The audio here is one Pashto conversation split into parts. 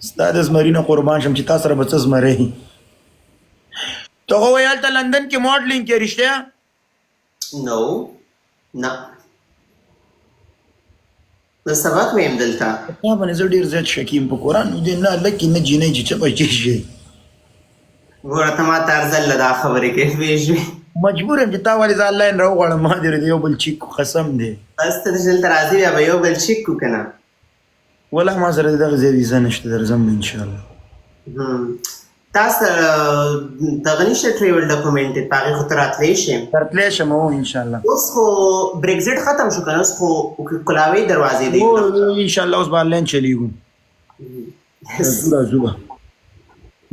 ستا د زمري نه قربان شم چې تا سره به څه زمری ته خو وایې هلته لندن کې موډلینګ کې رښتیا نو نه زه سبق ویم دلته تا باندې زه ډېر زیات شکیم په قرآن دې نه لکې نه جینۍ چې څه پچې شي ګوره ته ما ته ارزل له دا خبرې کوې پوه شوې مجبور یم چې تا ولې زه آنلاین راوغواړم ما دې د یو بل چیک قسم دی بس ته چې دلته راځې بیا به یو بل چیک کړو که نه والله ما سره د دغه ځای ویزه نشته درځم انشاءالله تاسو دغه نشته ټریول ډاکومنټ په هغې خو ته راتلی شې ترتلی شم هو انشاءالله اوس خو برګزټ ختم شو که نه اوس خو کلاوۍ دروازې دی انشاءالله اوس به آنلاین چلیږو راځو به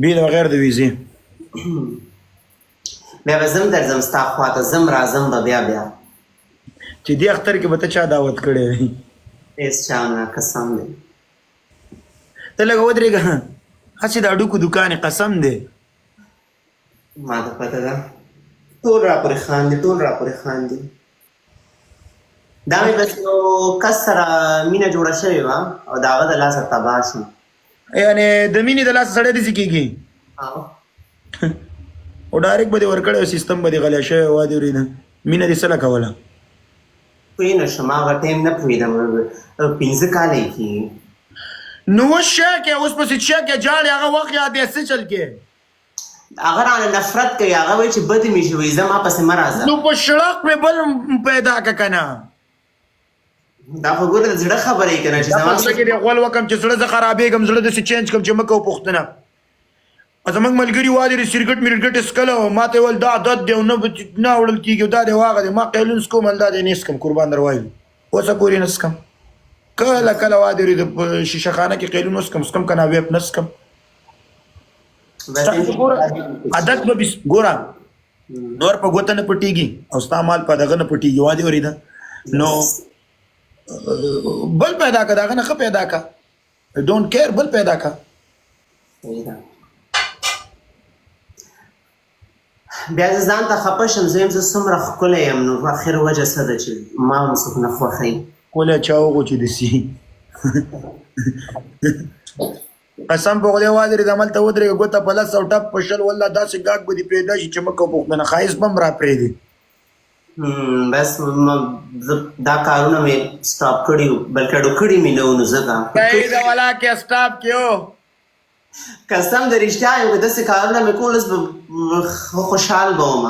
بې د بغیر د ویزې بیا به زم درځم ستا خواته زم راځم به بیا چې دې اختر کې به ته چا دعوت کړی وي هېڅ چا نه قسم دی ته لږه ودرېږه هسې د هډوکو دوکان یې قسم دی ما ته پته ده ټول راپورې خاندي ټول راپورې خاندي دا مې بس یو کس سره مینه جوړه شوې وه او د هغه د لاسه تباه شو یعنې د مینې د لاسه سړی داسې کېږي او ډایرکټ به دې ورکړی او سیستم به دې غلی شوی وا دې ورېده مینه دې څه له کوله پوه نه شم هغه ټایم نه پوهېدم 15 کاله یې کېږي نو اوس شی کې اوس پسې شی کې جاړې هغه وخت یاد دی څه چل کې هغه رانه نفرت کوي هغه وایي چې بدې مې شوی زه ما پسې مه راځه نو په شړق مې بل پیدا که که نه دا خو ګوره د زړه خبره یې که نه چې دا په زړه کې دې غول وکړم چې زړه زه خرابېږم زړه داسې چینج کړم چې مه کوو پوښتنه زموږ ملګري وایي د سګرټ میرګټ یې څکله ما ته یې ویل دا عادت دی او نه وړل کېږي دا دی او هغه دی ما قیلون څکوم دا دی نه څکم قربان در وایو اوسه پورې نه څکم کله کله وایي د شیشه خانه کې قیلون وڅکم که نه ویپ نه څکم عادت به ګوره نور په ګوته نه پټېږي او ستا مال په دغه نه پټېږي وا دې اورېده نو بل پیدا که د هغه نه ښه پیدا که ډونټ کیر بل پیدا که بیا زه ځان ته خفه شم زه یم زه څومره ښکلی یم نو اخر وجه څه ده چې ما هم څوک نه خوښوي ښکلی چا وغوچې دسي قسم په خدای وادرې د عملته ودرېږه ګوته په لس او ټپ په شل والله داسې ګاګ به دې پرېږده شي چې مه کوه پوښتنه ښایست به هم را پرېږدي بس دا کارونه مې سټاپ کړي وو بلکې اډو کړي مې نه وو نو ځکه د ولا کې سټاپ کړو قسم د رښتیا یم که داسې کارونه مې کول اوس به خوشحال به وم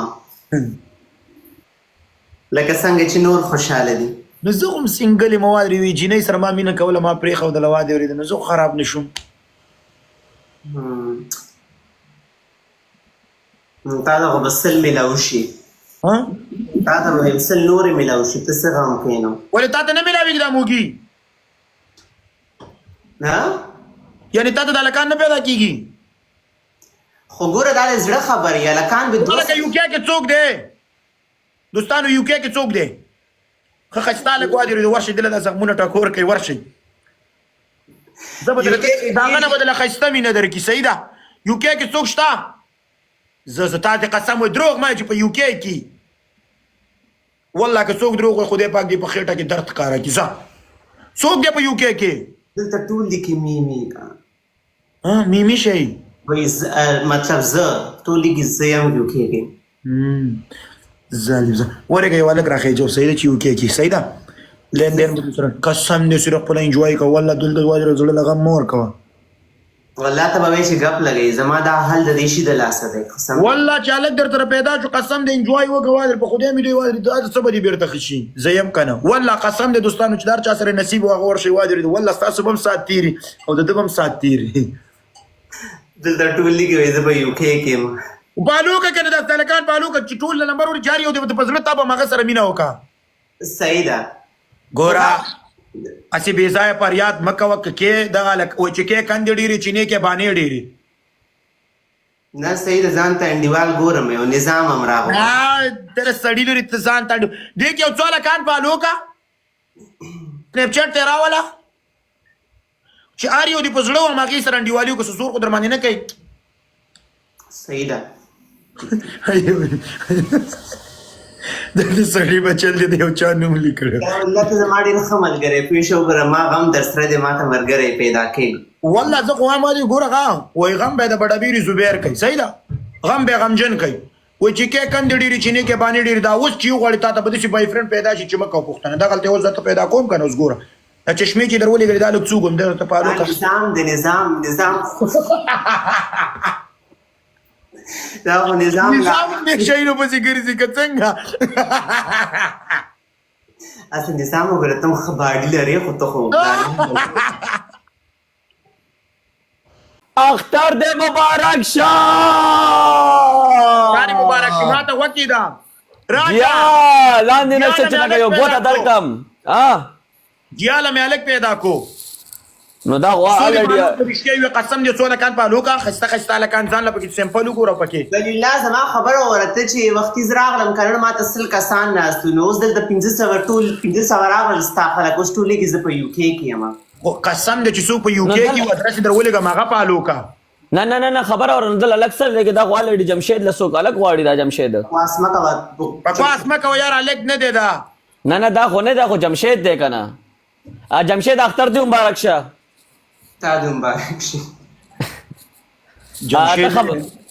لکه څنګه چې نور خوشحاله دي نو زه خو هم سینګل یم وادرې وي جینۍ سره ما مینه کوله ما پرېښودله وادې اورېده نو زه خو خراب نه شوم تا ته خو به سل میلاو شي تا ته به سل نورې میلاو شي ته څه غم کوې نو ولې تا ته نه میلاوېږي دا موږي یعنې تا ته د هلکان نه پیدا کېږي خو ګوره دا د زړه خبرې هلکان به لکه یوکیا کې څوک دی دوستانو یوکیا کې څوک دی ښه ښایسته هلک وادرېدو ورشئ دله دا زخمونه ټکور کوي ورشئ زه به د هغه نه به دله ښایسته مینه درکړي صحیح ده یوکیا کې څوک شته زه تا ته قسم وایي دروغ مه چې په یوکیا کې والله که څوک دروغ وایي خدای پاک دې په خېټه کې درد ښکاره کړي ځه څوک دی په یوکیا کې دلته ټول دي کې میمي میمي شئ مطلب زه ټول دي کې زه یم یوکیا کې ظالم ورېږه یو هلک راخېجو صحیح ده چې یوکیا کې صحیح ده لین دین سره قسم دې صرف خپله انجوای کوه والله دلته وادرې زړه له غم مه ورکوه والله ته به وایې چې ګپ لګوي زما دا حل د دې شي د لاسه دی قسم والله چې هلک در سره پیدا شو قسم دې انجوای وکړه وادرې په خدای مې دوی وادرې دا څه به دې بېرته ښه شي زه یم که نه والله قسم دې دوستانو چې دا هر چا سره نصیب و هغه ورشئ وادرې والله ستاسو به هم ساعت تېري او د ده به هم ساعت تېري دلته ټول دي کې وایي زه به یوکې کې یم بالوکه که نه داسې هلکان بالوکه چې ټول له نمبر ور جاري او د په زړه تا به هم هغه سره مینه وکړه صحیح ده ګوره هسې بې ځایه فریاد مه کوه که کې دغه هلک وایي چې کې کندې ډېرې چینې کې بانې ډېرې نه صحیح ده ځان ته انډیوال ګورم یو نظام هم راغلی تر سړي لري ته ځان ته دې کې یو څو هلکان فالو کا سنیپچیټ ته یې راوله چې هر یو دې په زړه وم هغې سره انډیوالي وکړه څه زور خو در باندې نه کوي صحیح ده د سړي بچل دې د یو چا نوم لیکړی الله ته زما ډېر ښه ملګری پوه شو ګوره ما غم در سره دی ما ته ملګری پیدا کړي والله زه خو هم دې ګوره وای غم به د بډابیري زبیر کوي صحیح ده غم به غمجن کوي وای چې کې کندې ډېرې چینې کې باندې ډېر دا اوس چې وغواړي تا ته به داسې بای فرینډ پیدا شي چې مه کوه پوښتنه دغلته اوس درته پیدا کوم که نه اوس ګوره دا چشمې چې در ولېږلې دا لږ څوک هم درته په هلو نظام د نظام دا خو نظام نظام دې شیانو پسې ګرځي که څنګه اصل نظام وګوره ته ښه باډي لرې خو ته خو اختر دې مبارک شه کاري مبارک شي ما ته وکې ده یا لاندې نه څه چې نه یو ګوته درکم جیاله مې هلک پیدا کو نو دا غوا الډیا رښتیا وي قسم دې څو لکان په هلو کا ښایسته ښایسته هلکان ځان له پکې سیمپل وګوره پکې دلیلا زما خبره وره ته چې وختي زه راغلم که نه ما ته سل کسان ناست وو نو اوس دلته 500 ټول 500 راغلل ستا خلک اوس ټولې کې زه په یو کې کې یم قسم دې چې څوک په یو کې کې و ادرس در ولېږم هغه په هلو کا نه خبره ورنه دل الګ سره لګي دا غواړي جمشید له څوک الګ غواړي دا جمشید واسمه کا بکواس مه کوه یار هلک نه دی دا نه دا خو نه دا خو جمشید دی کنه جمشید اختر دې مبارک شه تا دې مبارک شي جمشید